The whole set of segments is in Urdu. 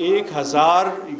1000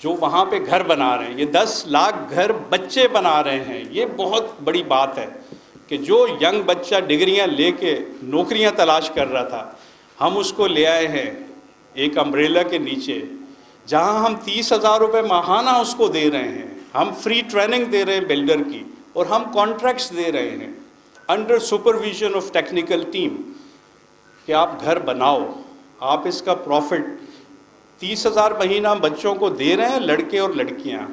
جو وہاں پہ گھر بنا رہے ہیں، یہ 10 لاکھ گھر بچے بنا رہے ہیں. یہ بہت بڑی بات ہے کہ جو ینگ بچہ ڈگریاں لے کے نوکریاں تلاش کر رہا تھا، ہم اس کو لے آئے ہیں ایک امبریلا کے نیچے، جہاں ہم 30,000 روپے ماہانہ اس کو دے رہے ہیں. ہم فری ٹریننگ دے رہے ہیں بلڈر کی، اور ہم کانٹریکٹس دے رہے ہیں under supervision of technical team کہ آپ گھر بناؤ. آپ اس کا پروفٹ 30,000 مہینہ ہم بچوں کو دے رہے ہیں، لڑکے اور لڑکیاں،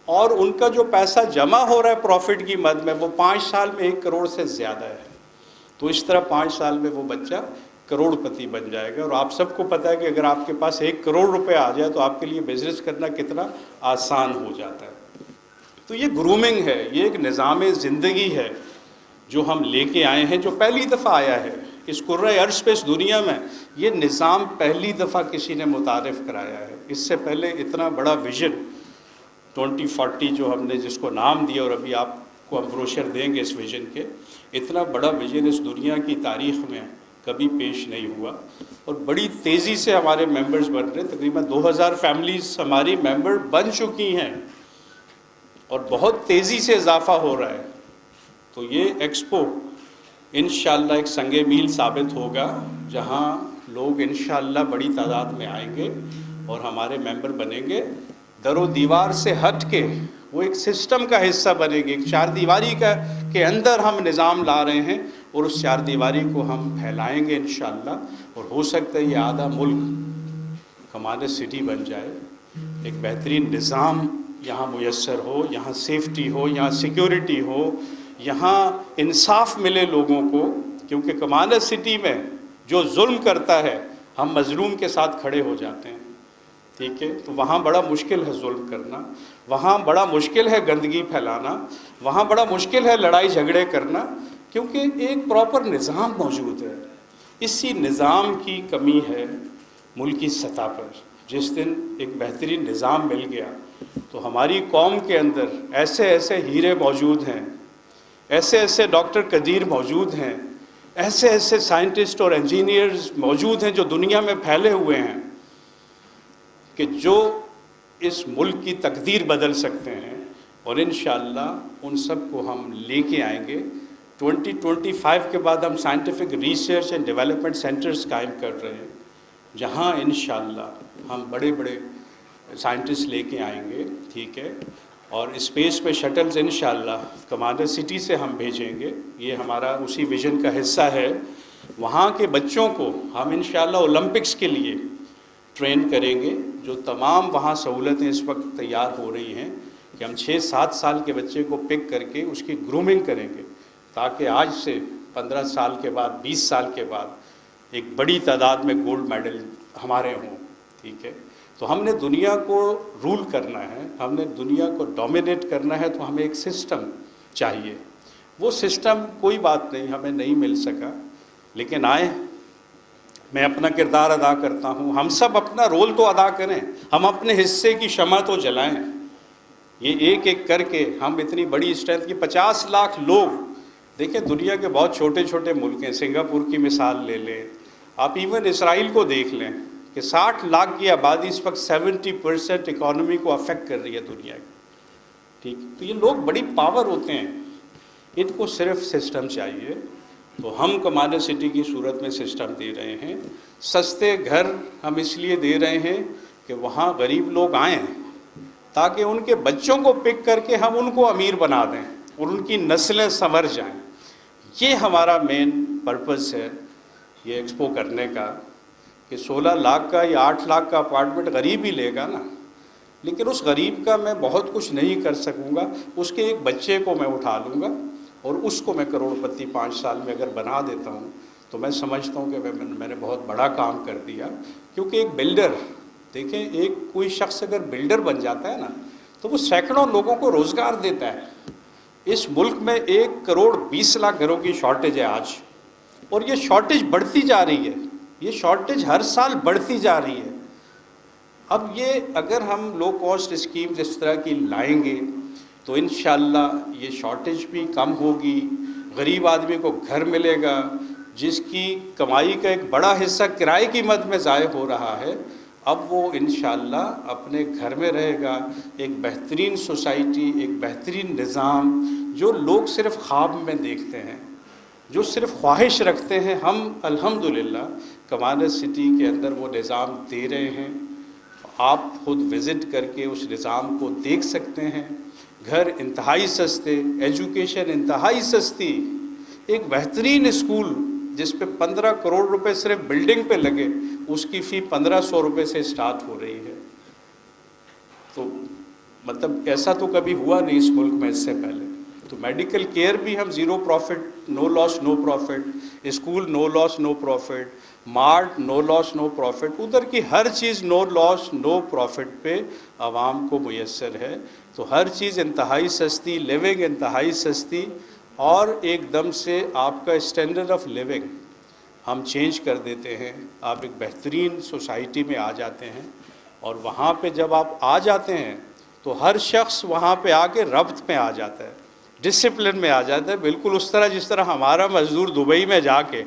اور ان کا جو پیسہ جمع ہو رہا ہے پروفٹ کی مد میں، وہ 5 سال میں 1 کروڑ سے زیادہ ہے. تو اس طرح 5 سال میں وہ بچہ کروڑ پتی بن جائے گا. اور آپ سب کو پتہ ہے کہ اگر آپ کے پاس 1 کروڑ روپے آ جائے تو آپ کے لیے بزنس کرنا کتنا آسان ہو جاتا ہے. تو یہ گرومنگ ہے، یہ ایک نظام زندگی ہے جو ہم لے کے آئے ہیں، جو پہلی دفعہ آیا ہے اس کرۂ ارض پہ، اس دنیا میں. یہ نظام پہلی دفعہ کسی نے متعارف کرایا ہے. اس سے پہلے اتنا بڑا ویژن 2040 جو ہم نے جس کو نام دیا، اور ابھی آپ کو ہم بروشر دیں گے اس ویژن کے، اتنا بڑا ویژن اس دنیا کی تاریخ میں کبھی پیش نہیں ہوا. اور بڑی تیزی سے ہمارے ممبرز بن رہے ہیں. تقریباً 2000 فیملیز ہماری ممبر بن چکی ہیں، اور بہت تیزی سے اضافہ ہو رہا ہے. تو یہ ایکسپو انشاءاللہ ایک سنگ میل ثابت ہوگا، جہاں لوگ انشاءاللہ بڑی تعداد میں آئیں گے اور ہمارے ممبر بنیں گے. در و دیوار سے ہٹ کے وہ ایک سسٹم کا حصہ بنے گی. ایک 4 دیواری کے اندر ہم نظام لا رہے ہیں، اور اس 4 دیواری کو ہم پھیلائیں گے انشاءاللہ. اور ہو سکتا ہے یہ آدھا ملک کمانڈر سٹی بن جائے. ایک بہترین نظام یہاں میسر ہو، یہاں سیفٹی ہو، یہاں سیکیورٹی ہو، یہاں انصاف ملے لوگوں کو. کیونکہ کمانڈر سٹی میں جو ظلم کرتا ہے، ہم مظلوم کے ساتھ کھڑے ہو جاتے ہیں. ٹھیک ہے، تو وہاں بڑا مشکل ہے ظلم کرنا، وہاں بڑا مشکل ہے گندگی پھیلانا، وہاں بڑا مشکل ہے لڑائی جھگڑے کرنا، کیونکہ ایک پراپر نظام موجود ہے. اسی نظام کی کمی ہے ملکی سطح پر. جس دن ایک بہترین نظام مل گیا تو ہماری قوم کے اندر ایسے ایسے ہیرے موجود ہیں، ایسے ایسے ڈاکٹر قدیر موجود ہیں، ایسے ایسے سائنٹسٹ اور انجینئرز موجود ہیں جو دنیا میں پھیلے ہوئے ہیں، کہ جو اس ملک کی تقدیر بدل سکتے ہیں. اور انشاءاللہ ان سب کو ہم لے کے آئیں گے. 2025 کے بعد ہم scientific research and development centres قائم کر رہے ہیں، جہاں انشاءاللہ ہم بڑے بڑے سائنٹسٹ لے کے آئیں گے. ٹھیک ہے، اور اسپیس پہ شٹلز انشاءاللہ کمانڈر سٹی سے ہم بھیجیں گے. یہ ہمارا اسی ویژن کا حصہ ہے. وہاں کے بچوں کو ہم انشاءاللہ اولمپکس کے لیے ٹرین کریں گے. جو تمام وہاں سہولتیں اس وقت تیار ہو رہی ہیں کہ ہم 6-7 سال کے بچے کو پک کر کے اس کی گرومنگ کریں گے، تاکہ آج سے 15 سال کے بعد، 20 سال کے بعد ایک بڑی تعداد میں گولڈ میڈل ہمارے ہوں. ٹھیک ہے، تو ہم نے دنیا کو رول کرنا ہے، ہم نے دنیا کو ڈومینیٹ کرنا ہے، تو ہمیں ایک سسٹم چاہیے. وہ سسٹم کوئی بات نہیں ہمیں نہیں مل سکا، لیکن آئیں، میں اپنا کردار ادا کرتا ہوں، ہم سب اپنا رول تو ادا کریں، ہم اپنے حصے کی شمع تو جلائیں. یہ ایک ایک کر کے ہم اتنی بڑی اسٹرینتھ کی 50 لاکھ لوگ، دیکھیں دنیا کے بہت چھوٹے چھوٹے ملک ہیں. سنگاپور کی مثال لے لیں آپ، ایون اسرائیل کو دیکھ لیں کہ 60 لاکھ کی آبادی اس وقت 70% اکانومی کو افیکٹ کر رہی ہے دنیا کی. ٹھیک، تو یہ لوگ بڑی پاور ہوتے ہیں، ان کو صرف سسٹم چاہیے. تو ہم کمانڈر سٹی کی صورت میں سسٹم دے رہے ہیں. سستے گھر ہم اس لیے دے رہے ہیں کہ وہاں غریب لوگ آئیں، تاکہ ان کے بچوں کو پک کر کے ہم ان کو امیر بنا دیں اور ان کی نسلیں سنور جائیں. یہ ہمارا مین پرپس ہے یہ ایکسپو کرنے کا، کہ 16 لاکھ کا یا 8 لاکھ کا اپارٹمنٹ غریب ہی لے گا نا، لیکن اس غریب کا میں بہت کچھ نہیں کر سکوں گا. اس کے ایک بچے کو میں اٹھا لوں گا اور اس کو میں کروڑ پتی 5 سال میں اگر بنا دیتا ہوں تو میں سمجھتا ہوں کہ میں نے بہت بڑا کام کر دیا. کیونکہ ایک بلڈر، دیکھیں ایک کوئی شخص اگر بلڈر بن جاتا ہے نا تو وہ سینکڑوں لوگوں کو روزگار دیتا ہے. اس ملک میں 1 کروڑ 20 لاکھ گھروں کی شارٹیج ہے آج، اور یہ شارٹیج بڑھتی جا رہی ہے. یہ شارٹیج ہر سال بڑھتی جا رہی ہے. اب یہ اگر ہم لو کاسٹ اسکیمز اس طرح کی لائیں گے تو انشاءاللہ یہ شارٹیج بھی کم ہوگی، غریب آدمی کو گھر ملے گا جس کی کمائی کا ایک بڑا حصہ کرائے کی مد میں ضائع ہو رہا ہے. اب وہ انشاءاللہ اپنے گھر میں رہے گا، ایک بہترین سوسائٹی، ایک بہترین نظام جو لوگ صرف خواب میں دیکھتے ہیں، جو صرف خواہش رکھتے ہیں، ہم الحمدللہ کمانڈر سٹی کے اندر وہ نظام دے رہے ہیں۔ آپ خود وزٹ کر کے اس نظام کو دیکھ سکتے ہیں۔ گھر انتہائی سستے، ایجوکیشن انتہائی سستی، ایک بہترین اسکول جس پہ 15 کروڑ روپے صرف بلڈنگ پہ لگے، اس کی فی 1500 روپے سے سٹارٹ ہو رہی ہے۔ تو مطلب ایسا تو کبھی ہوا نہیں اس ملک میں اس سے پہلے۔ تو میڈیکل کیئر بھی ہم زیرو پروفٹ، نو لاس نو پروفٹ، اسکول نو لاس نو پروفٹ، مارٹ نو لاس نو پروفٹ، ادھر کی ہر چیز نو لاس نو پروفٹ پہ عوام کو میسر ہے۔ تو ہر چیز انتہائی سستی، لیونگ انتہائی سستی، اور ایک دم سے آپ کا اسٹینڈرڈ آف لیونگ ہم چینج کر دیتے ہیں۔ آپ ایک بہترین سوسائٹی میں آ جاتے ہیں، اور وہاں پہ جب آپ آ جاتے ہیں تو ہر شخص وہاں پہ آ کے ربط میں آ جاتا ہے، ڈسپلن میں آ جاتا ہے، بالکل اس طرح جس طرح ہمارا مزدور دبئی میں جا کے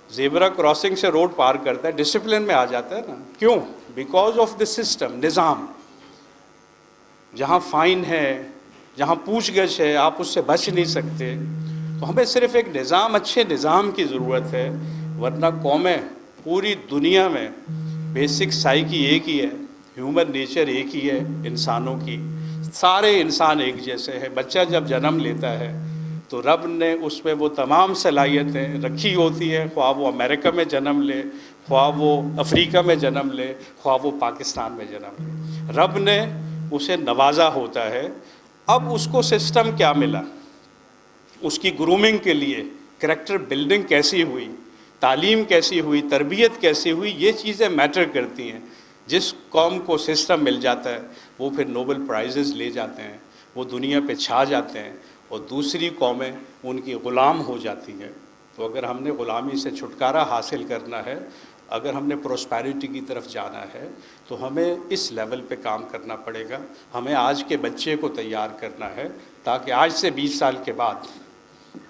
زیبرا کراسنگ سے روڈ پار کرتا ہے، ڈسپلن میں آ جاتا ہے نا۔ کیوں؟ بیکاز آف دی سسٹم، نظام۔ جہاں فائن ہے، جہاں پوچھ گچھ ہے، آپ اس سے بچ نہیں سکتے۔ تو ہمیں صرف ایک نظام، اچھے نظام کی ضرورت ہے، ورنہ قومیں پوری دنیا میں بیسک سائیکی ایک ہی ہے، ہیومن نیچر ایک ہی ہے انسانوں کی، سارے انسان ایک جیسے ہیں۔ بچہ جب جنم لیتا ہے تو رب نے اس میں وہ تمام صلاحیتیں رکھی ہوتی ہیں، خواہ وہ امریکہ میں جنم لے، خواہ وہ افریقہ میں جنم لے، خواہ وہ پاکستان میں جنم لے، رب نے اسے نوازا ہوتا ہے۔ اب اس کو سسٹم کیا ملا، اس کی گرومنگ کے لیے کریکٹر بلڈنگ کیسی ہوئی، تعلیم کیسی ہوئی، تربیت کیسی ہوئی، یہ چیزیں میٹر کرتی ہیں۔ جس قوم کو سسٹم مل جاتا ہے وہ پھر نوبل پرائزز لے جاتے ہیں، وہ دنیا پہ چھا جاتے ہیں، اور دوسری قومیں ان کی غلام ہو جاتی ہیں۔ تو اگر ہم نے غلامی سے چھٹکارا حاصل کرنا ہے، اگر ہم نے پروسپیرٹی کی طرف جانا ہے، تو ہمیں اس لیول پہ کام کرنا پڑے گا۔ ہمیں آج کے بچے کو تیار کرنا ہے تاکہ آج سے 20 سال کے بعد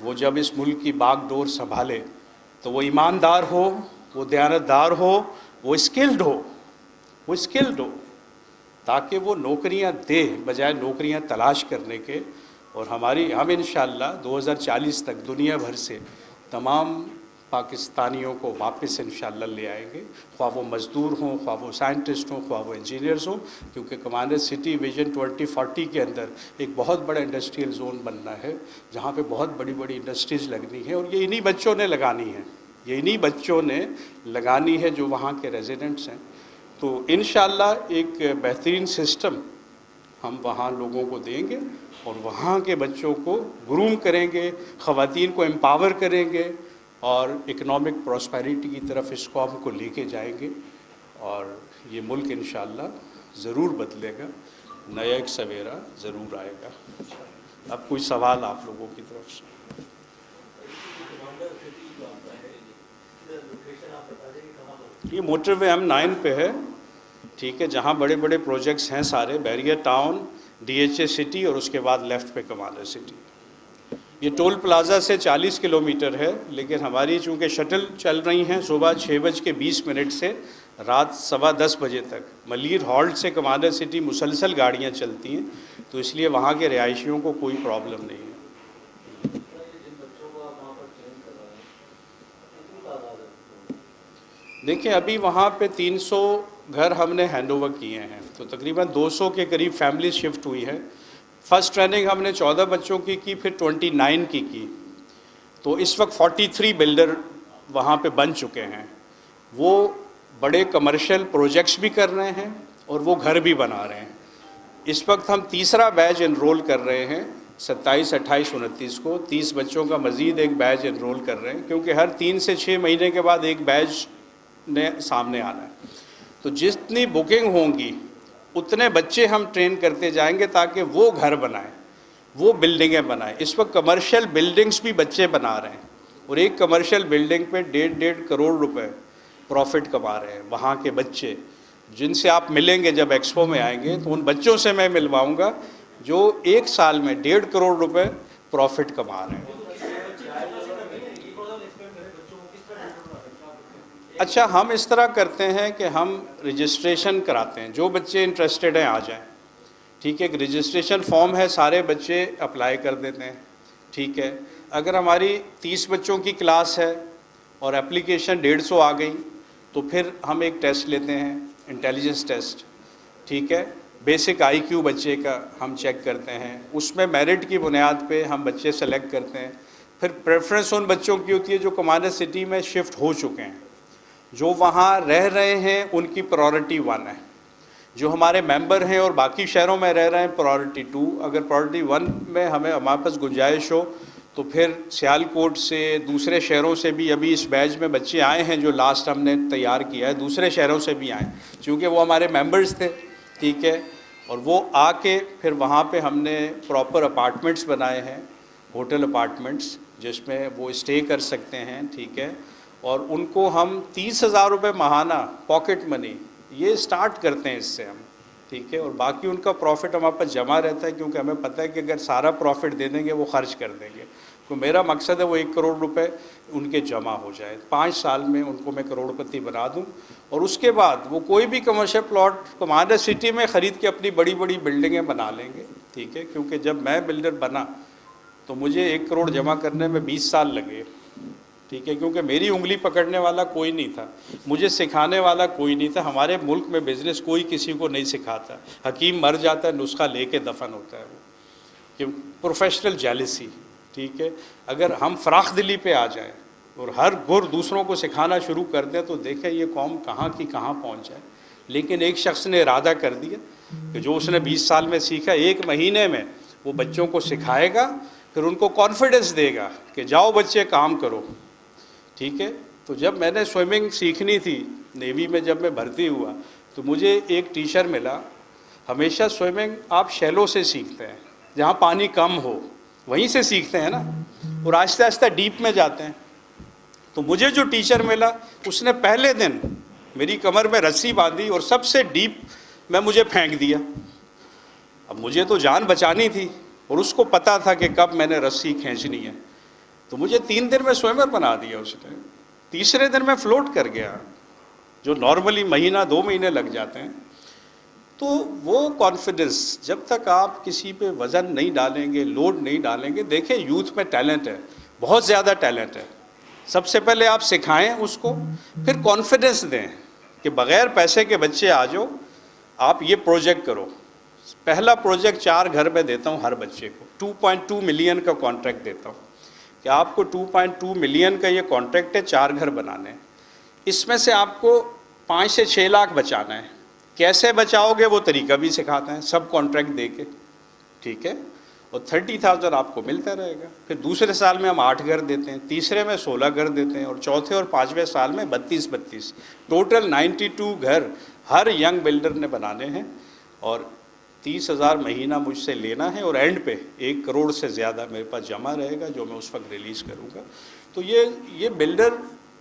وہ جب اس ملک کی باغ ڈور سنبھالے تو وہ ایماندار ہو، وہ دیانتدار ہو، وہ اسکلڈ ہو، تاکہ وہ نوکریاں دے بجائے نوکریاں تلاش کرنے کے۔ اور ہم انشاءاللہ 2040 تک دنیا بھر سے تمام پاکستانیوں کو واپس انشاءاللہ لے آئیں گے، خواہ وہ مزدور ہوں، خواہ وہ سائنٹسٹ ہوں، خواہ وہ انجینئرز ہوں، کیونکہ کمانڈر سٹی ویژن 2040 کے اندر ایک بہت بڑا انڈسٹریل زون بننا ہے، جہاں پہ بہت بڑی بڑی انڈسٹریز لگنی ہے، اور یہ انہی بچوں نے لگانی ہے جو وہاں کے ریزیڈنٹس ہیں۔ تو انشاءاللہ ایک بہترین سسٹم ہم وہاں لوگوں کو دیں گے، اور وہاں کے بچوں کو گروم کریں گے، خواتین کو امپاور کریں گے، اور اکنامک پراسپیرٹی کی طرف اس قوم کو لے کے جائیں گے، اور یہ ملک انشاءاللہ ضرور بدلے گا، نیا ایک سویرا ضرور آئے گا۔ اب کوئی سوال آپ لوگوں کی طرف سے؟ یہ موٹر وے M9 پہ ہے، ٹھیک ہے، جہاں بڑے بڑے پروجیکٹس ہیں سارے، بیریئر ٹاؤن، DHA سٹی، اور اس کے بعد لیفٹ پہ کمانڈر سٹی۔ یہ ٹول پلازا سے 40 کلومیٹر ہے، لیکن ہماری چونکہ شٹل چل رہی ہیں صبح 6:20 سے رات 10:15 بجے تک، ملیر ہالٹ سے کمانڈر سٹی مسلسل گاڑیاں چلتی ہیں، تو اس لیے وہاں کے رہائشیوں کو کوئی پرابلم نہیں ہے۔ دیکھیں ابھی وہاں پہ 300 گھر ہم نے ہینڈ اوور کیے ہیں، تو تقریباً 200 کے قریب فیملی شفٹ ہوئی ہے۔ فرسٹ ٹریننگ ہم نے 14 بچوں کی پھر 29 کی، تو اس وقت 43 بلڈر وہاں پہ بن چکے ہیں۔ وہ بڑے کمرشل پروجیکٹس بھی کر رہے ہیں اور وہ گھر بھی بنا رہے ہیں۔ اس وقت ہم تیسرا بیچ انرول کر رہے ہیں 27، 28، 29 کو، 30 بچوں کا مزید ایک بیچ انرول کر رہے ہیں، کیونکہ ہر 3 سے 6 مہینے کے بعد ایک بیچ نے سامنے آنا ہے۔ تو جتنی بکنگ ہوں گی اتنے بچے ہم ٹرین کرتے جائیں گے تاکہ وہ گھر بنائیں، وہ بلڈنگیں بنائیں۔ اس وقت کمرشل بلڈنگز بھی بچے بنا رہے ہیں، اور ایک کمرشل بلڈنگ پہ 1.5 کروڑ روپے پروفٹ کما رہے ہیں وہاں کے بچے، جن سے آپ ملیں گے جب ایکسپو میں آئیں گے، تو ان بچوں سے میں ملواؤں گا جو ایک سال میں 1.5 کروڑ روپے پروفٹ کما رہے ہیں۔ اچھا ہم اس طرح کرتے ہیں کہ ہم رجسٹریشن کراتے ہیں، جو بچے انٹرسٹڈ ہیں آ جائیں، ٹھیک ہے، ایک رجسٹریشن فارم ہے، سارے بچے اپلائی کر دیتے ہیں، ٹھیک ہے۔ اگر ہماری 30 بچوں کی کلاس ہے اور اپلیکیشن 150 آ گئی تو پھر ہم ایک ٹیسٹ لیتے ہیں، انٹیلیجنس ٹیسٹ، ٹھیک ہے، بیسک آئی کیو بچے کا ہم چیک کرتے ہیں، اس میں میرٹ کی بنیاد پہ ہم بچے سلیکٹ کرتے ہیں۔ پھر پریفرنس ان بچوں کی ہوتی ہے جو کمانڈر سٹی میں شفٹ ہو چکے ہیں، جو وہاں رہ رہے ہیں ان کی پرائورٹی 1 ہے، جو ہمارے ممبر ہیں اور باقی شہروں میں رہ رہے ہیں پرائورٹی 2۔ اگر پرائورٹی 1 میں ہمارے پاس گنجائش ہو تو پھر سیالکوٹ سے، دوسرے شہروں سے بھی ابھی اس بیچ میں بچے آئے ہیں جو لاسٹ ہم نے تیار کیا ہے، دوسرے شہروں سے بھی آئے چونکہ وہ ہمارے ممبرز تھے، ٹھیک ہے، اور وہ آ کے پھر وہاں پہ ہم نے پراپر اپارٹمنٹس بنائے ہیں، ہوٹل اپارٹمنٹس، جس میں وہ اسٹے کر سکتے ہیں، ٹھیک ہے، اور ان کو ہم 30,000 روپے ماہانہ پاکٹ منی یہ سٹارٹ کرتے ہیں اس سے ہم، ٹھیک ہے، اور باقی ان کا پروفٹ ہمارے پاس جمع رہتا ہے، کیونکہ ہمیں پتہ ہے کہ اگر سارا پروفٹ دے دیں گے وہ خرچ کر دیں گے، تو میرا مقصد ہے وہ 1 کروڑ روپے ان کے جمع ہو جائے، 5 سال میں ان کو میں کروڑپتی بنا دوں، اور اس کے بعد وہ کوئی بھی کمرشل پلاٹ کمانڈر سٹی میں خرید کے اپنی بڑی بڑی بلڈنگیں بنا لیں گے، ٹھیک ہے، کیونکہ جب میں بلڈر بنا تو مجھے 1 کروڑ جمع کرنے میں 20 سال لگے، ٹھیک ہے، کیونکہ میری انگلی پکڑنے والا کوئی نہیں تھا، مجھے سکھانے والا کوئی نہیں تھا، ہمارے ملک میں بزنس کوئی کسی کو نہیں سکھاتا، حکیم مر جاتا ہے نسخہ لے کے دفن ہوتا ہے وہ، کہ پروفیشنل جیلسی، ٹھیک ہے۔ اگر ہم فراخ دلی پہ آ جائیں اور ہر گر دوسروں کو سکھانا شروع کر دیں تو دیکھیں یہ قوم کہاں کی کہاں پہنچ جائے، لیکن ایک شخص نے ارادہ کر دیا کہ جو اس نے 20 سال میں سیکھا 1 مہینے میں وہ بچوں کو سکھائے گا، پھر ان کو کانفیڈنس دے گا کہ جاؤ بچے کام کرو، ٹھیک ہے۔ تو جب میں نے سوئمنگ سیکھنی تھی نیوی میں، جب میں بھرتی ہوا تو مجھے ایک ٹیچر ملا، ہمیشہ سوئمنگ آپ شیلو سے سیکھتے ہیں، جہاں پانی کم ہو وہیں سے سیکھتے ہیں نا، اور آہستہ آہستہ ڈیپ میں جاتے ہیں۔ تو مجھے جو ٹیچر ملا اس نے پہلے دن میری کمر میں رسی باندھی اور سب سے ڈیپ میں مجھے پھینک دیا۔ اب مجھے تو جان بچانی تھی اور اس کو پتا تھا کہ کب میں نے رسی کھینچنی ہے، تو مجھے 3 دن میں سوئمر بنا دیا اس نے، تیسرے دن میں فلوٹ کر گیا، جو نارملی مہینہ 2 مہینے لگ جاتے ہیں۔ تو وہ کانفیڈنس جب تک آپ کسی پہ وزن نہیں ڈالیں گے، لوڈ نہیں ڈالیں گے، دیکھیں یوتھ میں ٹیلنٹ ہے، بہت زیادہ ٹیلنٹ ہے، سب سے پہلے آپ سکھائیں اس کو، پھر کانفیڈنس دیں کہ بغیر پیسے کے بچے آ جاؤ، آپ یہ پروجیکٹ کرو۔ پہلا پروجیکٹ 4 گھر میں دیتا ہوں ہر بچے کو، 2.2 ملین کا کانٹریکٹ دیتا ہوں کہ آپ کو 2.2 ملین کا یہ کانٹریکٹ ہے، 4 گھر بنانے ہیں، اس میں سے آپ کو 5 سے 6 لاکھ بچانا ہے۔ کیسے بچاؤ گے وہ طریقہ بھی سکھاتے ہیں، سب کانٹریکٹ دے کے، ٹھیک ہے، اور 30,000 آپ کو ملتا رہے گا۔ پھر دوسرے سال میں ہم 8 گھر دیتے ہیں، تیسرے میں 16 گھر دیتے ہیں، اور چوتھے اور 5ویں سال میں 32 ٹوٹل 92 گھر ہر ینگ بلڈر نے بنانے ہیں، اور 30,000 مہینہ مجھ سے لینا ہے، اور اینڈ پہ 1 کروڑ سے زیادہ میرے پاس جمع رہے گا جو میں اس وقت ریلیز کروں گا۔ تو یہ بلڈر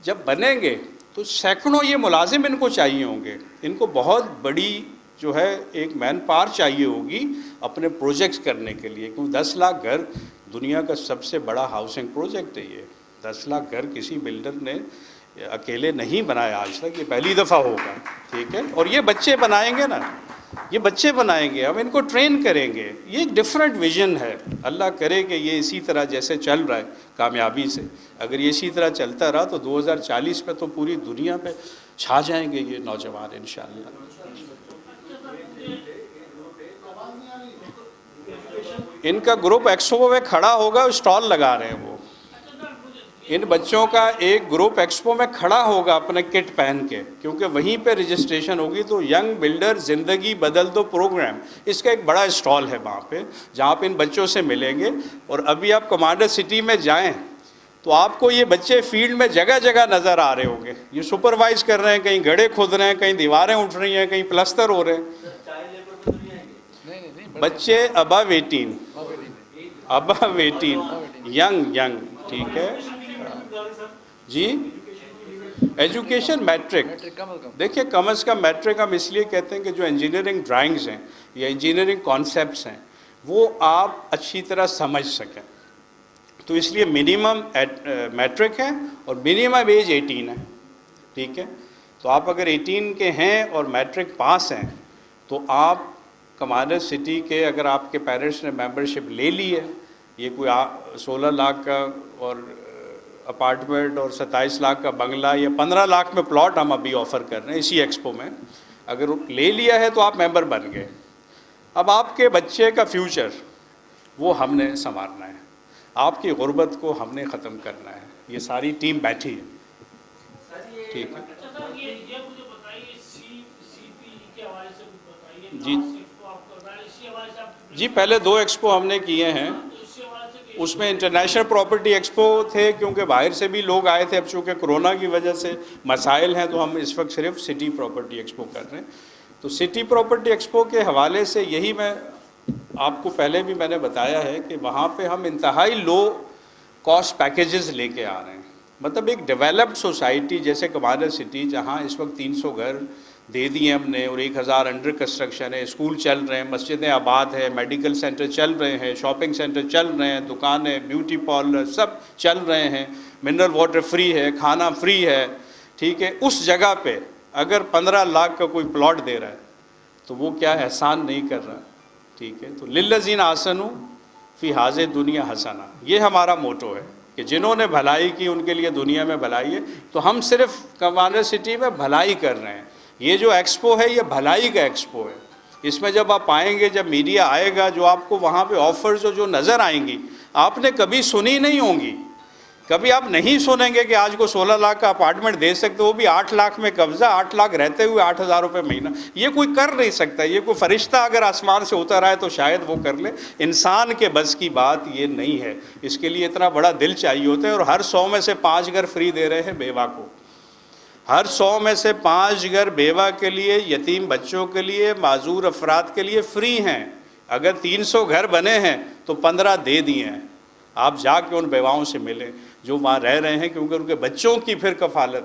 جب بنیں گے تو سینکڑوں یہ ملازم ان کو چاہیے ہوں گے، ان کو بہت بڑی جو ہے ایک مین پاور چاہیے ہوگی اپنے پروجیکٹس کرنے کے لیے، کیونکہ 10 لاکھ گھر دنیا کا سب سے بڑا ہاؤسنگ پروجیکٹ ہے یہ۔ 10 لاکھ گھر کسی بلڈر نے اکیلے نہیں بنایا آج تک، یہ پہلی دفعہ ہوگا، ٹھیک ہے، اور یہ بچے بنائیں گے نا، یہ بچے بنائیں گے، ہم ان کو ٹرین کریں گے، یہ ایک ڈفرینٹ ویژن ہے۔ اللہ کرے کہ یہ اسی طرح جیسے چل رہا ہے کامیابی سے، اگر یہ اسی طرح چلتا رہا تو 2040 میں تو پوری دنیا پہ چھا جائیں گے یہ نوجوان انشاءاللہ۔ ان کا گروپ ایکسپو میں کھڑا ہوگا، اسٹال لگا رہے ہیں وہ، ان بچوں کا ایک گروپ ایکسپو میں کھڑا ہوگا اپنے کٹ پہن کے، کیونکہ وہیں پہ رجسٹریشن ہوگی۔ تو ینگ بلڈر زندگی بدل دو پروگرام، اس کا ایک بڑا اسٹال ہے وہاں پہ جہاں پہ ان بچوں سے ملیں گے۔ اور ابھی آپ کمانڈر سٹی میں جائیں تو آپ کو یہ بچے فیلڈ میں جگہ جگہ نظر آ رہے ہوں گے، یہ سپروائز کر رہے ہیں، کہیں گڑھے کھود رہے ہیں، کہیں دیواریں اٹھ رہی ہیں، کہیں پلستر ہو رہے ہیں۔ بچے ابو 18 ینگ، ٹھیک ہے جی۔ ایجوکیشن میٹرک، دیکھیں کم از کم میٹرک ہم اس لیے کہتے ہیں کہ جو انجینئرنگ ڈرائنگز ہیں یا انجینئرنگ کانسیپٹس ہیں وہ آپ اچھی طرح سمجھ سکیں، تو اس لیے منیمم میٹرک ہے اور منیمم ایج 18 ہے، ٹھیک ہے. تو آپ اگر 18 کے ہیں اور میٹرک پاس ہیں تو آپ کمانڈر سٹی کے، اگر آپ کے پیرنٹس نے ممبرشپ لے لی ہے، یہ کوئی 16 لاکھ کا اور اپارٹمنٹ اور 27 لاکھ کا بنگلہ یا 15 لاکھ میں پلاٹ ہم ابھی آفر کر رہے ہیں اسی ایکسپو میں، اگر لے لیا ہے تو آپ ممبر بن گئے. اب آپ کے بچے کا فیوچر وہ ہم نے سنوارنا ہے، آپ کی غربت کو ہم نے ختم کرنا ہے. یہ ساری ٹیم بیٹھی ہے. ٹھیک ہے جی جی. پہلے 2 ایکسپو ہم نے کیے ہیں، اس میں انٹرنیشنل پراپرٹی ایکسپو تھے کیونکہ باہر سے بھی لوگ آئے تھے. اب چونکہ کرونا کی وجہ سے مسائل ہیں تو ہم اس وقت صرف سٹی پراپرٹی ایکسپو کر رہے ہیں. تو سٹی پراپرٹی ایکسپو کے حوالے سے یہی میں آپ کو پہلے بھی میں نے بتایا ہے کہ وہاں پہ ہم انتہائی لو کاسٹ پیکیجز لے کے آ رہے ہیں. مطلب ایک ڈیولپڈ سوسائٹی جیسے کمانڈر سٹی، جہاں اس وقت 300 گھر دے دیے ہم نے اور 1000 انڈر کنسٹرکشن ہے، اسکول چل رہے ہیں، مسجدیں آباد ہے، میڈیکل سینٹر چل رہے ہیں، شاپنگ سینٹر چل رہے ہیں، دکانیں، بیوٹی پارلر سب چل رہے ہیں، منرل واٹر فری ہے، کھانا فری ہے. ٹھیک ہے. اس جگہ پہ اگر 15 لاکھ کا کوئی پلاٹ دے رہا ہے تو وہ کیا احسان نہیں کر رہا. ٹھیک ہے. تو للذین احسنوا فی ھذہ دنیا حسنہ، یہ ہمارا موٹو ہے کہ جنہوں نے بھلائی کی ان کے لیے دنیا میں بھلائی ہے. تو ہم صرف کمانڈر سٹی میں بھلائی کر رہے ہیں. یہ جو ایکسپو ہے یہ بھلائی کا ایکسپو ہے. اس میں جب آپ آئیں گے، جب میڈیا آئے گا، جو آپ کو وہاں پہ آفرز جو نظر آئیں گی آپ نے کبھی سنی نہیں ہوں گی. کبھی آپ نہیں سنیں گے کہ آج کو 16 لاکھ کا اپارٹمنٹ دے سکتے، وہ بھی 8 لاکھ میں قبضہ، 8 لاکھ رہتے ہوئے 8000 روپے مہینہ. یہ کوئی کر نہیں سکتا. یہ کوئی فرشتہ اگر آسمان سے اتر آئے تو شاید وہ کر لے. انسان کے بس کی بات یہ نہیں ہے. اس کے لیے اتنا بڑا دل چاہیے ہوتا ہے. اور ہر 100 میں سے 5 گھر فری دے رہے ہیں بیوہ کو. ہر 100 میں سے 5 گھر بیوہ کے لیے، یتیم بچوں کے لیے، معذور افراد کے لیے فری ہیں. اگر 300 گھر بنے ہیں تو 15 دے دیے ہیں. آپ جا کے ان بیواؤں سے ملیں جو وہاں رہ رہے ہیں، کیونکہ ان کے بچوں کی پھر کفالت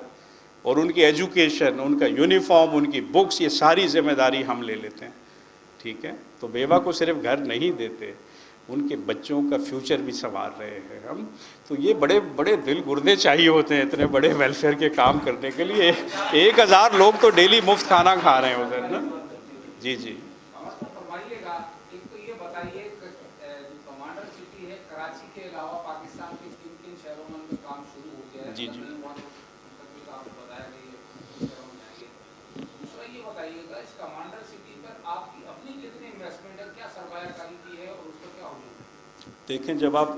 اور ان کی ایجوکیشن، ان کا یونیفارم، ان کی بکس، یہ ساری ذمہ داری ہم لے لیتے ہیں. ٹھیک ہے. تو بیوہ کو صرف گھر نہیں دیتے، ان کے بچوں کا فیوچر بھی سنوار رہے ہیں ہم. تو یہ بڑے بڑے دل گردے چاہیے ہوتے ہیں اتنے بڑے ویلفیئر کے کام کرنے کے لیے. 1000 لوگ تو ڈیلی مفت کھانا کھا رہے ہیں ادھر نا. جی جی. جی جی. دیکھیں، جب آپ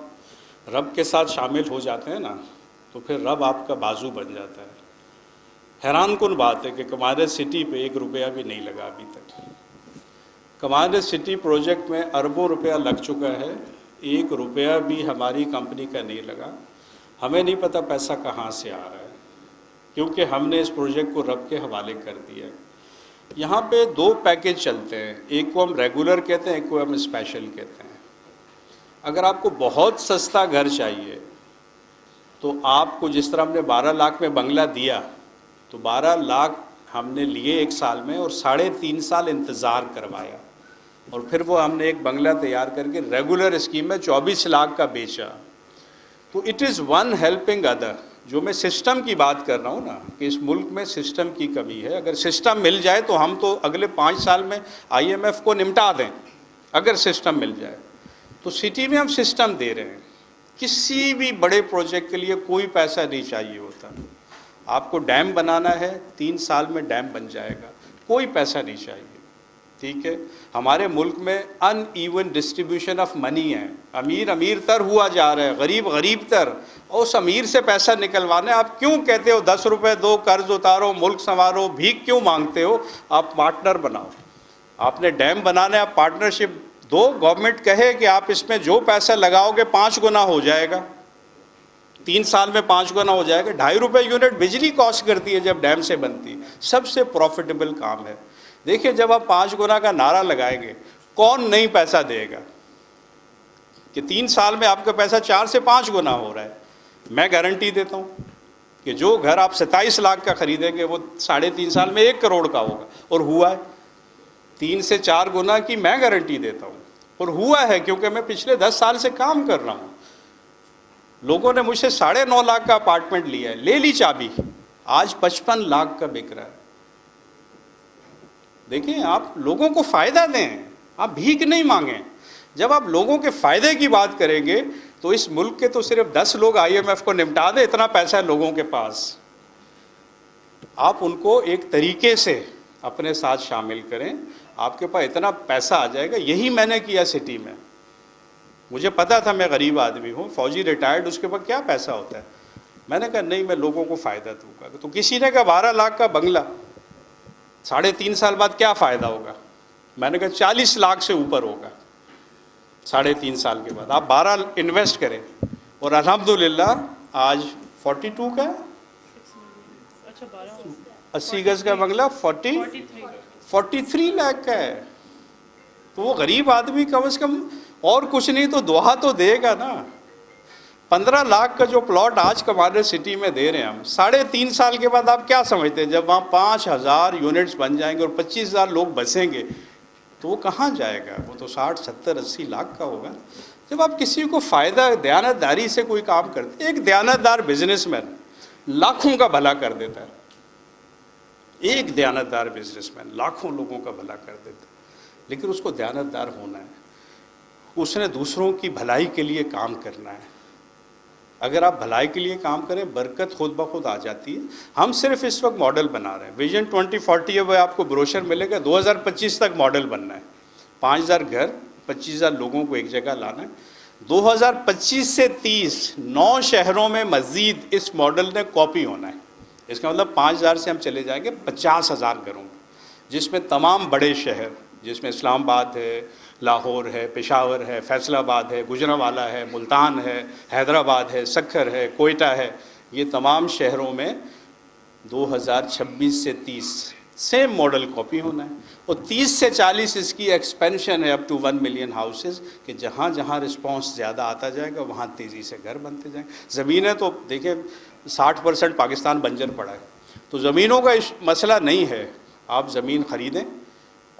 رب کے ساتھ شامل ہو جاتے ہیں نا تو پھر رب آپ کا بازو بن جاتا ہے. حیران کن بات ہے کہ کمانڈر سٹی پہ 1 روپیہ بھی نہیں لگا ابھی تک. کمانڈر سٹی پروجیکٹ میں اربوں روپیہ لگ چکا ہے، 1 روپیہ بھی ہماری کمپنی کا نہیں لگا. ہمیں نہیں پتہ پیسہ کہاں سے آ رہا ہے، کیونکہ ہم نے اس پروجیکٹ کو رب کے حوالے کر دیا ہے. یہاں پہ 2 پیکیج چلتے ہیں، ایک کو ہم ریگولر کہتے ہیں، ایک کو ہم اسپیشل کہتے ہیں. اگر آپ کو بہت سستا گھر چاہیے تو آپ کو جس طرح ہم نے 12 لاکھ میں بنگلہ دیا تو 12 لاکھ ہم نے لیے 1 سال میں اور 3.5 سال انتظار کروایا اور پھر وہ ہم نے ایک بنگلہ تیار کر کے ریگولر اسکیم میں 24 لاکھ کا بیچا. تو it is one helping other. جو میں سسٹم کی بات کر رہا ہوں نا کہ اس ملک میں سسٹم کی کمی ہے. اگر سسٹم مل جائے تو ہم تو اگلے 5 سال میں IMF کو نمٹا دیں اگر سسٹم مل جائے. تو سٹی میں ہم سسٹم دے رہے ہیں. کسی بھی بڑے پروجیکٹ کے لیے کوئی پیسہ نہیں چاہیے ہوتا. آپ کو ڈیم بنانا ہے 3 سال میں ڈیم بن جائے گا، کوئی پیسہ نہیں چاہیے. ٹھیک ہے. ہمارے ملک میں in even distribution of money ہے. امیر امیر تر ہوا جا رہا ہے، غریب غریب تر. اور اس امیر سے پیسہ نکلوانا ہے. آپ کیوں کہتے ہو 10 روپے دو، قرض اتارو، ملک سنوارو، بھیک کیوں مانگتے ہو؟ آپ پارٹنر بناؤ. آپ نے ڈیم بنانا ہے، آپ پارٹنرشپ دو. گورنمنٹ کہے کہ آپ اس میں جو پیسہ لگاؤ گے 5 گنا ہو جائے گا، 3 سال میں 5 گنا ہو جائے گا. 2.5 روپے یونٹ بجلی کاسٹ کرتی ہے جب ڈیم سے بنتی. سب سے پروفیٹیبل کام ہے. دیکھیں، جب آپ 5 گنا کا نعرہ لگائیں گے کون نہیں پیسہ دے گا کہ 3 سال میں آپ کا پیسہ 4 سے 5 گنا ہو رہا ہے. میں گارنٹی دیتا ہوں کہ جو گھر آپ 27 لاکھ کا خریدیں گے وہ 3.5 سال میں 1 کروڑ کا ہوگا. اور ہوا ہے 3 سے 4 گنا کی میں گارنٹی دیتا ہوں. اور ہوا ہے کیونکہ میں پچھلے 10 سال سے کام کر رہا ہوں. لوگوں نے مجھ سے 9.5 لاکھ کا اپارٹمنٹ لیا ہے، لے لی چابی. آج 55 لاکھ کا بک رہا ہے. دیکھیں آپ لوگوں کو فائدہ دیں, آپ بھیک نہیں مانگیں. جب آپ لوگوں کے فائدے کی بات کریں گے تو اس ملک کے تو صرف 10 لوگ IMF کو نمٹا دیں, اتنا پیسہ ہے لوگوں کے پاس. آپ ان کو ایک طریقے سے اپنے ساتھ شامل کریں, آپ کے پاس اتنا پیسہ آ جائے گا. یہی میں نے کیا سٹی میں. مجھے پتا تھا میں غریب آدمی ہوں, فوجی ریٹائرڈ, اس کے پاس کیا پیسہ ہوتا ہے. میں نے کہا نہیں, میں لوگوں کو فائدہ دوں گا. تو کسی نے کہا 12 لاکھ کا بنگلہ 3.5 سال بعد کیا فائدہ ہوگا. میں نے کہا 40 لاکھ سے اوپر ہوگا 3.5 سال کے بعد. آپ 12 انویسٹ کریں, اور الحمدللہ آج 42 کا 80 گز کا بنگلہ 43 لاکھ کا ہے. تو وہ غریب آدمی کم از کم اور کچھ نہیں تو دعا تو دے گا نا. 15 لاکھ کا جو پلاٹ آج کمانڈر سٹی میں دے رہے ہیں ہم, 3.5 سال کے بعد آپ کیا سمجھتے ہیں جب وہاں 5,000 یونٹس بن جائیں گے اور 25,000 لوگ بسیں گے تو وہ کہاں جائے گا. وہ تو 60, 70, 80 لاکھ کا ہوگا. جب آپ کسی کو فائدہ دیانت داری سے کوئی کام کرتے, ایک دیانت دار بزنس مین لاکھوں کا بھلا کر دیتا ہے. ایک دیانت دار بزنس مین لاکھوں لوگوں کا بھلا کر دیتا ہے. لیکن اس کو دیانت دار ہونا ہے, اس نے دوسروں کی بھلائی کے لیے کام کرنا ہے. اگر آپ بھلائی کے لیے کام کریں برکت خود بخود آ جاتی ہے. ہم صرف اس وقت ماڈل بنا رہے ہیں. ویژن 2040 ہے, وہ آپ کو بروشر ملے گا. 2025 تک ماڈل بننا ہے. 5,000 گھر, 25,000 لوگوں کو ایک جگہ لانا ہے. 2025 سے 30 9 شہروں میں مزید اس ماڈل نے کاپی ہونا ہے. اس کا مطلب 5,000 سے ہم چلے جائیں گے 50,000 گھروں میں, جس میں تمام بڑے شہر, جس میں اسلام آباد ہے, لاہور ہے, پشاور ہے, فیصل آباد ہے, گجرانوالہ ہے, ملتان ہے, حیدرآباد ہے, سکھر ہے, کوئٹہ ہے, یہ تمام شہروں میں 2026 سے 30 سیم ماڈل کاپی ہونا ہے. اور 30 سے 40 اس کی ایکسپینشن ہے اپ ٹو 1 ملین ہاؤسز, کہ جہاں جہاں رسپانس زیادہ آتا جائے گا وہاں تیزی سے گھر بنتے جائیں گے. زمینیں تو دیکھیں 60% پاکستان بنجر پڑا ہے, تو زمینوں کا مسئلہ نہیں ہے. آپ زمین خریدیں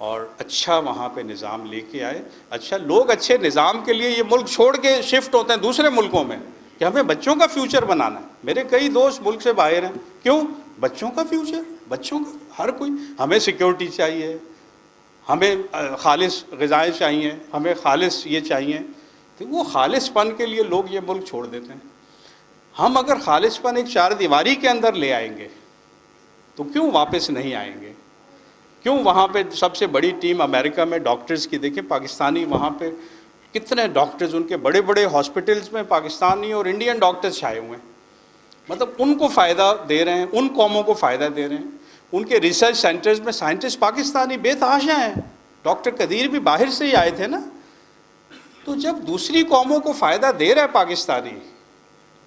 اور اچھا وہاں پہ نظام لے کے آئے. اچھا لوگ اچھے نظام کے لیے یہ ملک چھوڑ کے شفٹ ہوتے ہیں دوسرے ملکوں میں کہ ہمیں بچوں کا فیوچر بنانا ہے. میرے کئی دوست ملک سے باہر ہیں, کیوں؟ بچوں کا فیوچر, بچوں کا, ہر کوئی, ہمیں سیکیورٹی چاہیے, ہمیں خالص غذائیں چاہیے, ہمیں خالص یہ چاہیے. تو وہ خالص پن کے لیے لوگ یہ ملک چھوڑ دیتے ہیں. ہم اگر خالص پن ایک 4 دیواری کے اندر لے آئیں گے تو کیوں واپس نہیں آئیں گے؟ کیوں وہاں پہ سب سے بڑی ٹیم امریکہ میں ڈاکٹرز کی, دیکھیں پاکستانی وہاں پہ کتنے ڈاکٹرز, ان کے بڑے بڑے ہاسپٹلز میں پاکستانی اور انڈین ڈاکٹرز چھائے ہوئے ہیں. مطلب ان کو فائدہ دے رہے ہیں, ان قوموں کو فائدہ دے رہے ہیں. ان کے ریسرچ سینٹرز میں سائنٹسٹ پاکستانی بے تحاشا ہیں. ڈاکٹر قدیر بھی باہر سے ہی آئے تھے نا. تو جب دوسری قوموں کو فائدہ دے رہا ہے پاکستانی,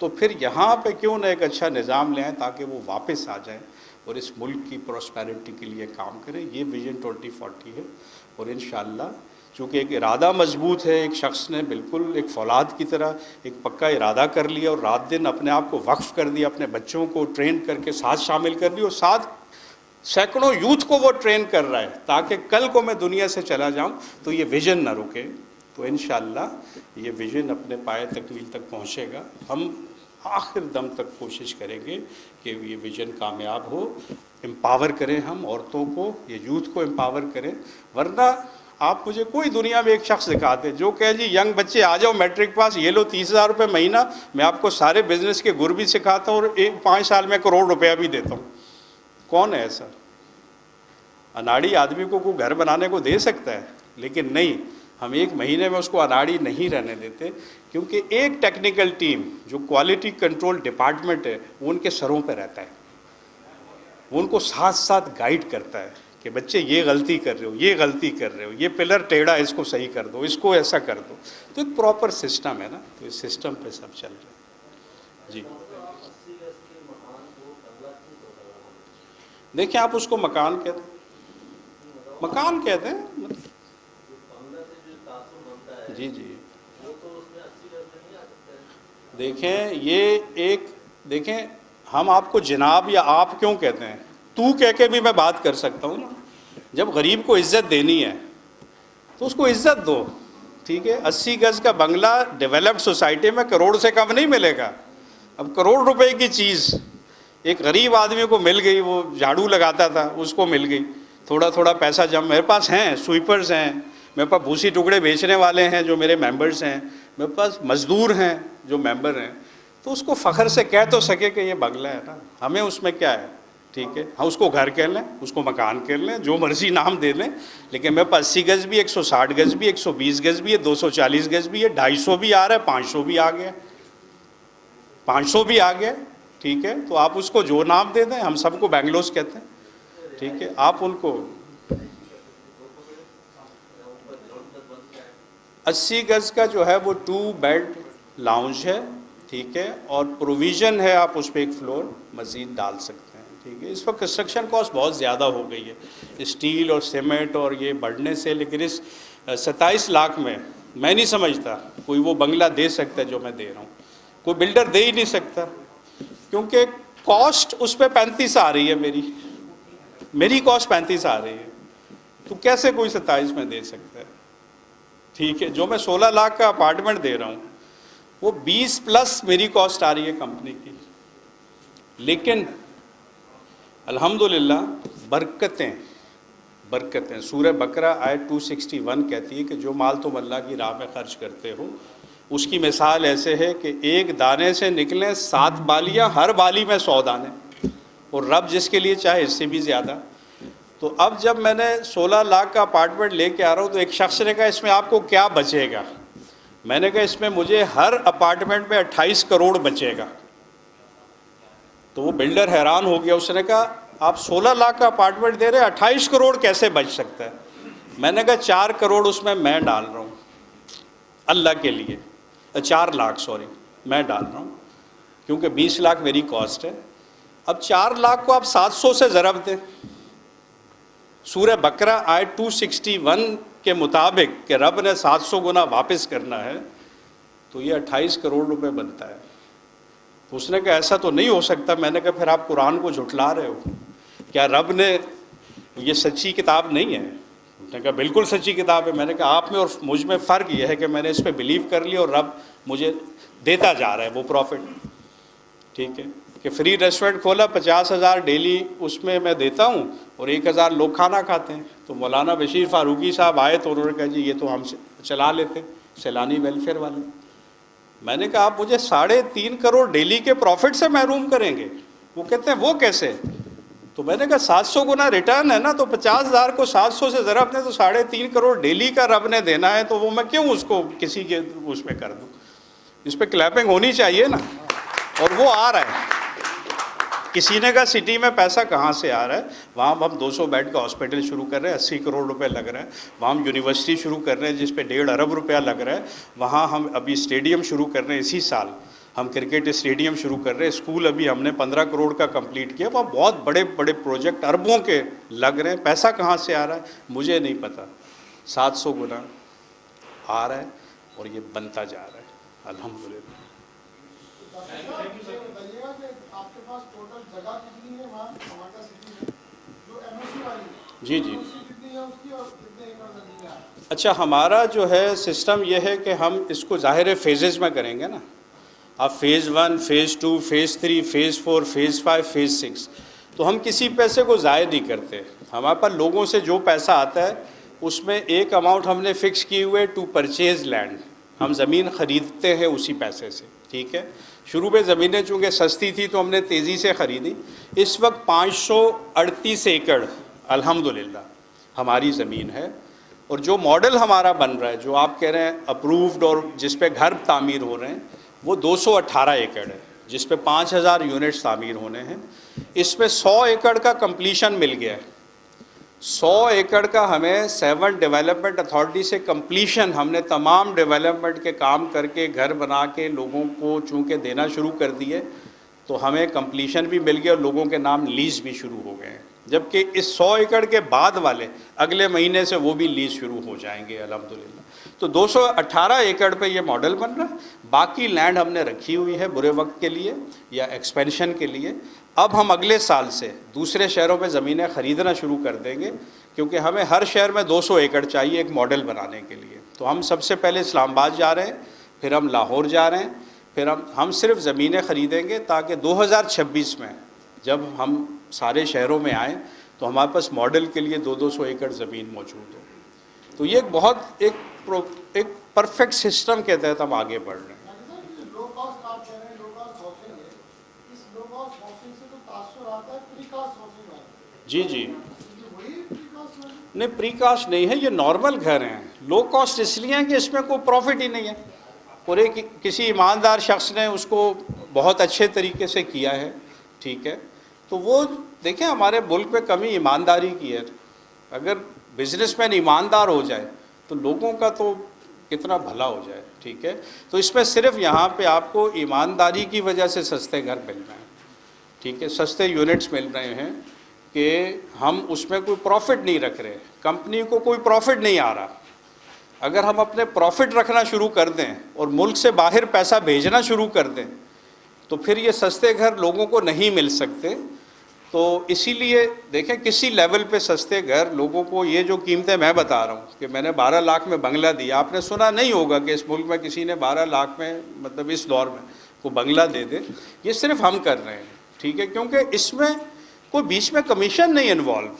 تو پھر یہاں پہ کیوں نہ ایک اچھا نظام لے آئیں تاکہ وہ واپس آ جائیں اور اس ملک کی پراسپیرٹی کے لیے کام کریں. یہ ویژن 2040 ہے. اور انشاءاللہ چونکہ ایک ارادہ مضبوط ہے, ایک شخص نے بالکل ایک فولاد کی طرح ایک پکا ارادہ کر لیا اور رات دن اپنے آپ کو وقف کر دیا, اپنے بچوں کو ٹرین کر کے ساتھ شامل کر دیا, اور ساتھ سینکڑوں یوتھ کو وہ ٹرین کر رہا ہے تاکہ کل کو میں دنیا سے چلا جاؤں تو یہ ویژن نہ رکے. تو انشاءاللہ یہ ویژن اپنے پائے تکمیل تک پہنچے گا. ہم آخر دم تک کوشش کریں گے کہ یہ ویژن کامیاب ہو. امپاور کریں ہم عورتوں کو, یہ یوتھ کو امپاور کریں. ورنہ آپ مجھے کوئی دنیا میں ایک شخص دکھاتے جو کہے جی ینگ بچے آ جاؤ میٹرک پاس, یہ لو 30,000 روپے مہینہ, میں آپ کو سارے بزنس کے گر بھی سکھاتا ہوں اور 5 سال میں کروڑ روپیہ بھی دیتا ہوں. کون ہے ایسا؟ اناڑی آدمی کو کوئی گھر بنانے کو دے سکتا ہے, لیکن نہیں, ہم 1 مہینے میں اس کو اناڑی نہیں رہنے دیتے. کیونکہ ایک ٹیکنیکل ٹیم جو کوالٹی کنٹرول ڈپارٹمنٹ ہے وہ ان کے سروں پہ رہتا ہے. وہ ان کو ساتھ ساتھ گائیڈ کرتا ہے کہ بچے یہ غلطی کر رہے ہو, یہ غلطی کر رہے ہو, یہ پلر ٹیڑھا, اس کو صحیح کر دو, اس کو ایسا کر دو. تو ایک پراپر سسٹم ہے نا, تو اس سسٹم پہ سب چل رہا ہے. جی دیکھیں, آپ اس کو مکان کہتے ہیں, مکان کہتے ہیں. جی جی دیکھیں, یہ ایک, دیکھیں ہم آپ کو جناب یا آپ کیوں کہتے ہیں؟ تو کہہ کے بھی میں بات کر سکتا ہوں نا. جب غریب کو عزت دینی ہے تو اس کو عزت دو, ٹھیک ہے. 80 گز کا بنگلہ ڈیولپڈ سوسائٹی میں کروڑ سے کم نہیں ملے گا. اب کروڑ روپے کی چیز ایک غریب آدمی کو مل گئی, وہ جھاڑو لگاتا تھا, اس کو مل گئی. تھوڑا تھوڑا پیسہ جب میرے پاس ہیں, سویپرز ہیں میرے پاس, بھوسی ٹکڑے بیچنے والے ہیں جو میرے ممبرز ہیں, میرے پاس مزدور ہیں جو ممبر ہیں, تو اس کو فخر سے کہہ تو سکے کہ یہ بنگلہ ہے نا. ہمیں اس میں کیا ہے, ٹھیک ہے, ہم اس کو گھر کہہ لیں, اس کو مکان کہہ لیں, جو مرضی نام دے لیں, لیکن میرے پاس 80 گز بھی, 160 گز بھی, 120 گز بھی ہے, 240 گز بھی ہے, 250 بھی آ رہا ہے, 500 بھی آ گیا, 500 بھی آ گیا, ٹھیک ہے. تو آپ اس کو جو نام دے دیں, ہم سب کو بینگلوز کہتے ہیں, ٹھیک ہے. آپ ان کو 80 گز کا جو ہے وہ 2 بیڈ لاؤنج ہے, ٹھیک ہے, اور پروویژن ہے, آپ اس پہ ایک فلور مزید ڈال سکتے ہیں, ٹھیک ہے. اس وقت کنسٹرکشن کاسٹ بہت زیادہ ہو گئی ہے اسٹیل اور سیمنٹ اور یہ بڑھنے سے, لیکن اس 27 لاکھ میں میں نہیں سمجھتا کوئی وہ بنگلہ دے سکتا ہے جو میں دے رہا ہوں. کوئی بلڈر دے ہی نہیں سکتا, کیونکہ کاسٹ اس پہ 35 آ رہی ہے, میری کاسٹ 35 آ رہی ہے, تو کیسے کوئی 27 میں دے سکتا ہے, ٹھیک ہے. جو میں 16 لاکھ کا اپارٹمنٹ دے رہا ہوں وہ 20 پلس میری کاسٹ آ رہی ہے کمپنی کی. لیکن الحمدللہ برکتیں, سورہ بقرہ آیت 261 کہتی ہے کہ جو مال تم اللہ کی راہ میں خرچ کرتے ہو اس کی مثال ایسے ہے کہ ایک دانے سے نکلیں 7 بالیاں, ہر بالی میں 100 دانے, اور رب جس کے لیے چاہے اس سے بھی زیادہ. تو اب جب میں نے 16 لاکھ کا اپارٹمنٹ لے کے آ رہا ہوں تو ایک شخص نے کہا اس میں آپ کو کیا بچے گا, میں نے کہا اس میں مجھے ہر اپارٹمنٹ میں 28 کروڑ بچے گا. تو وہ بلڈر حیران ہو گیا, اس نے کہا آپ 16 لاکھ کا اپارٹمنٹ دے رہے ہیں, 28 کروڑ کیسے بچ سکتا ہے. میں نے کہا 4 کروڑ اس میں ڈال رہا ہوں اللہ کے لیے, 4 لاکھ سوری میں ڈال رہا ہوں, کیونکہ 20 لاکھ میری کاسٹ ہے. اب 4 لاکھ کو آپ 700 سے ضرب دیں, سورہ بقرہ آیت 261 کے مطابق کہ رب نے 700 گنا واپس کرنا ہے, تو یہ 28 کروڑ روپے بنتا ہے. تو اس نے کہا ایسا تو نہیں ہو سکتا. میں نے کہا پھر آپ قرآن کو جھٹلا رہے ہو, کیا رب نے, یہ سچی کتاب نہیں ہے. اس نے کہا بالکل سچی کتاب ہے. میں نے کہا آپ میں اور مجھ میں فرق یہ ہے کہ میں نے اس پہ بلیو کر لیا اور رب مجھے دیتا جا رہا ہے وہ پروفٹ, ٹھیک ہے, کہ فری ریسٹورنٹ کھولا, 50,000 ڈیلی اس میں دیتا ہوں اور 1,000 لوگ کھانا کھاتے ہیں. تو مولانا بشیر فاروقی صاحب آئے تو انہوں نے کہا جی یہ تو ہم چلا لیتے, سیلانی ویلفیئر والے. میں نے کہا آپ مجھے 3.5 کروڑ ڈیلی کے پروفٹ سے محروم کریں گے. وہ کہتے ہیں وہ کیسے. تو میں نے کہا 700 گنا ریٹرن ہے نا, تو 50,000 کو 700 سے ضرب دیں تو 3.5 کروڑ ڈیلی کا رب نے دینا ہے, تو وہ میں کیوں اس کو کسی کے اس میں کر دوں. اس پہ کلیپنگ ہونی چاہیے نا. اور وہ آ رہا ہے. کسی نے کہا سٹی میں پیسہ کہاں سے آ رہا ہے, وہاں ہم 200 بیڈ کا ہاسپٹل شروع کر رہے ہیں, 80 کروڑ روپے لگ رہا ہے. وہاں ہم یونیورسٹی شروع کر رہے ہیں جس پہ 1.5 ارب روپیہ لگ رہا ہے. وہاں ہم ابھی اسٹیڈیم شروع کر رہے ہیں, اسی سال ہم کرکٹ اسٹیڈیم شروع کر رہے ہیں. اسکول ابھی ہم نے 15 کروڑ کا کمپلیٹ کیا. وہاں بہت بڑے بڑے پروجیکٹ اربوں کے لگ رہے ہیں. پیسہ کہاں سے آ رہا ہے مجھے نہیں پتہ, 700 گنا آ رہا ہے اور یہ بنتا جا رہا ہے الحمدللہ. جی جی اچھا, ہمارا جو ہے سسٹم یہ ہے کہ ہم اس کو ظاہر فیزز میں کریں گے نا. آپ phase 1, phase 2, phase 3, phase 4, phase 5, phase 6, تو ہم کسی پیسے کو ضائع نہیں کرتے. ہمارے پاس لوگوں سے جو پیسہ آتا ہے اس میں ایک اماؤنٹ ہم نے فکس کی ہوئے ٹو پرچیز لینڈ. ہم زمین خریدتے ہیں اسی پیسے سے, ٹھیک ہے. شروع میں زمینیں چونکہ سستی تھی تو ہم نے تیزی سے خریدی. اس وقت 538 ایکڑ الحمدللہ ہماری زمین ہے. اور جو ماڈل ہمارا بن رہا ہے, جو آپ کہہ رہے ہیں اپرووڈ اور جس پہ گھر تعمیر ہو رہے ہیں, وہ 218 ایکڑ ہے جس پہ 5,000 یونٹس تعمیر ہونے ہیں. اس میں 100 ایکڑ کا کمپلیشن مل گیا ہے. 100 ایکڑ کا ہمیں 7 ڈیولپمنٹ اتھارٹی سے کمپلیشن, ہم نے تمام ڈیولپمنٹ کے کام کر کے گھر بنا کے لوگوں کو چونکہ دینا شروع کر دیے, تو ہمیں کمپلیشن بھی مل گیا اور لوگوں کے نام لیز بھی شروع ہو گئے ہیں. جبکہ اس 100 ایکڑ کے بعد والے اگلے مہینے سے وہ بھی لیز شروع ہو جائیں گے الحمدللہ. تو 218 ایکڑ پہ یہ ماڈل بن رہا ہے. باقی لینڈ ہم نے رکھی ہوئی ہے برے وقت کے لیے یا ایکسپینشن کے لیے. اب ہم اگلے سال سے دوسرے شہروں میں زمینیں خریدنا شروع کر دیں گے, کیونکہ ہمیں ہر شہر میں 200 ایکڑ چاہیے ایک ماڈل بنانے کے لیے. تو ہم سب سے پہلے اسلام آباد جا رہے ہیں, پھر ہم لاہور جا رہے ہیں, پھر ہم صرف زمینیں خریدیں گے تاکہ 2026 میں جب ہم سارے شہروں میں آئیں تو ہمارے پاس ماڈل کے لیے 200 ایکڑ زمین موجود ہو. تو یہ ایک بہت ایک پرفیکٹ سسٹم کے تحت ہم آگے بڑھ رہے ہیں. لو کاسٹ آپ کہہ رہے ہیں، لو کاسٹ ہاؤسنگ ہے، اس لو کاسٹ ہاؤسنگ سے تو تاثر آتا ہے پری کاسٹ ہاؤسنگ آتا ہے. جی یہ وہی پری کاسٹ ہے؟ نہیں، پری کاسٹ نہیں ہے، یہ نارمل گھر ہیں. لو کاسٹ اس لیے ہیں کہ اس میں کوئی پروفٹ ہی نہیں ہے. اور ایک کسی ایماندار شخص نے اس کو بہت اچھے طریقے سے کیا ہے، ٹھیک ہے. تو وہ دیکھیں ہمارے ملک میں کمی ایمانداری کی ہے. اگر بزنس مین ایماندار ہو جائے تو لوگوں کا تو کتنا بھلا ہو جائے، ٹھیک ہے. تو اس میں صرف یہاں پہ آپ کو ایمانداری کی وجہ سے سستے گھر مل رہے ہیں، ٹھیک ہے، سستے یونٹس مل رہے ہیں کہ ہم اس میں کوئی پروفٹ نہیں رکھ رہے. کمپنی کو کوئی پروفٹ نہیں آ رہا. اگر ہم اپنے پروفٹ رکھنا شروع کر دیں اور ملک سے باہر پیسہ بھیجنا شروع کر دیں تو پھر یہ سستے گھر لوگوں کو نہیں مل سکتے. تو اسی لیے دیکھیں کسی لیول پہ سستے گھر لوگوں کو، یہ جو قیمتیں میں بتا رہا ہوں کہ میں نے 12 لاکھ میں بنگلہ دیا، آپ نے سنا نہیں ہوگا کہ اس ملک میں کسی نے 12 لاکھ میں، مطلب اس دور میں کو بنگلہ دے دے. یہ صرف ہم کر رہے ہیں، ٹھیک ہے، کیونکہ اس میں کوئی بیچ میں کمیشن نہیں انوالو،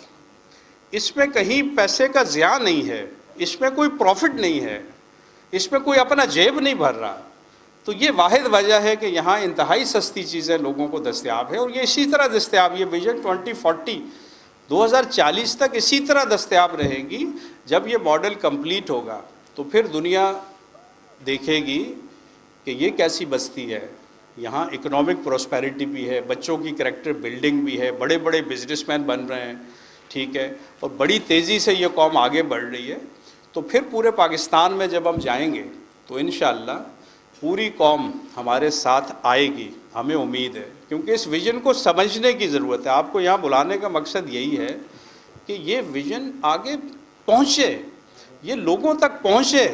اس میں کہیں پیسے کا ضیاع نہیں ہے، اس میں کوئی پروفٹ نہیں ہے، اس میں کوئی اپنا جیب نہیں بھر رہا. تو یہ واحد وجہ ہے کہ یہاں انتہائی سستی چیزیں لوگوں کو دستیاب ہے. اور یہ اسی طرح دستیاب، یہ ویژن 2040 2040 تک اسی طرح دستیاب رہے گی. جب یہ ماڈل کمپلیٹ ہوگا تو پھر دنیا دیکھے گی کہ یہ کیسی بستی ہے. یہاں اکنامک پراسپیرٹی بھی ہے، بچوں کی کریکٹر بلڈنگ بھی ہے، بڑے بڑے بزنس مین بن رہے ہیں، ٹھیک ہے، اور بڑی تیزی سے یہ قوم آگے بڑھ رہی ہے. تو پھر پورے پاکستان میں جب ہم جائیں گے تو انشاءاللہ پوری قوم ہمارے ساتھ آئے گی، ہمیں امید ہے. کیونکہ اس ویژن کو سمجھنے کی ضرورت ہے. آپ کو یہاں بلانے کا مقصد یہی ہے کہ یہ ویژن آگے پہنچے، یہ لوگوں تک پہنچے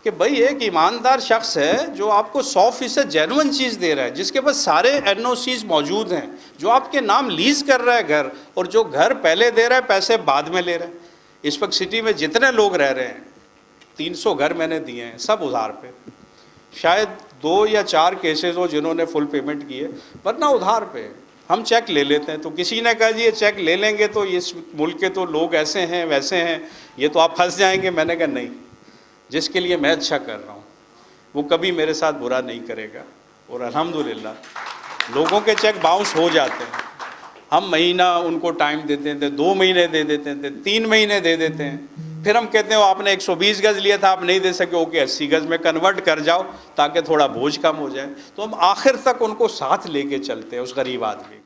کہ بھئی ایک ایماندار شخص ہے جو آپ کو 100% جینوئن چیز دے رہا ہے، جس کے پاس سارے NOCs موجود ہیں، جو آپ کے نام لیز کر رہا ہے گھر، اور جو گھر پہلے دے رہا ہے پیسے بعد میں لے رہا ہے. اس وقت سٹی میں جتنے لوگ رہ رہے ہیں، 300 گھر میں نے دیے ہیں، سب ادھار پہ. شاید 2 یا 4 کیسز ہو جنہوں نے فل پیمنٹ کی ہے، ورنہ ادھار پہ. ہم چیک لے لیتے ہیں. تو کسی نے کہا جی یہ چیک لے لیں گے تو اس ملک کے تو لوگ ایسے ہیں ویسے ہیں، یہ تو آپ پھنس جائیں گے. میں نے کہا نہیں، جس کے لیے میں اچھا کر رہا ہوں وہ کبھی میرے ساتھ برا نہیں کرے گا. اور الحمدللہ لوگوں کے چیک باؤنس ہو جاتے ہیں. ہم مہینہ ان کو ٹائم دیتے تھے، 2 مہینے دے دیتے تھے، 3 مہینے دے دیتے ہیں. پھر ہم کہتے ہیں آپ نے 120 گز لیا تھا، آپ نہیں دے سکے، اوکے 80 گز میں کنورٹ کر جاؤ تاکہ تھوڑا بوجھ کم ہو جائے. تو ہم آخر تک ان کو ساتھ لے کے چلتے ہیں، اس غریب آدمی.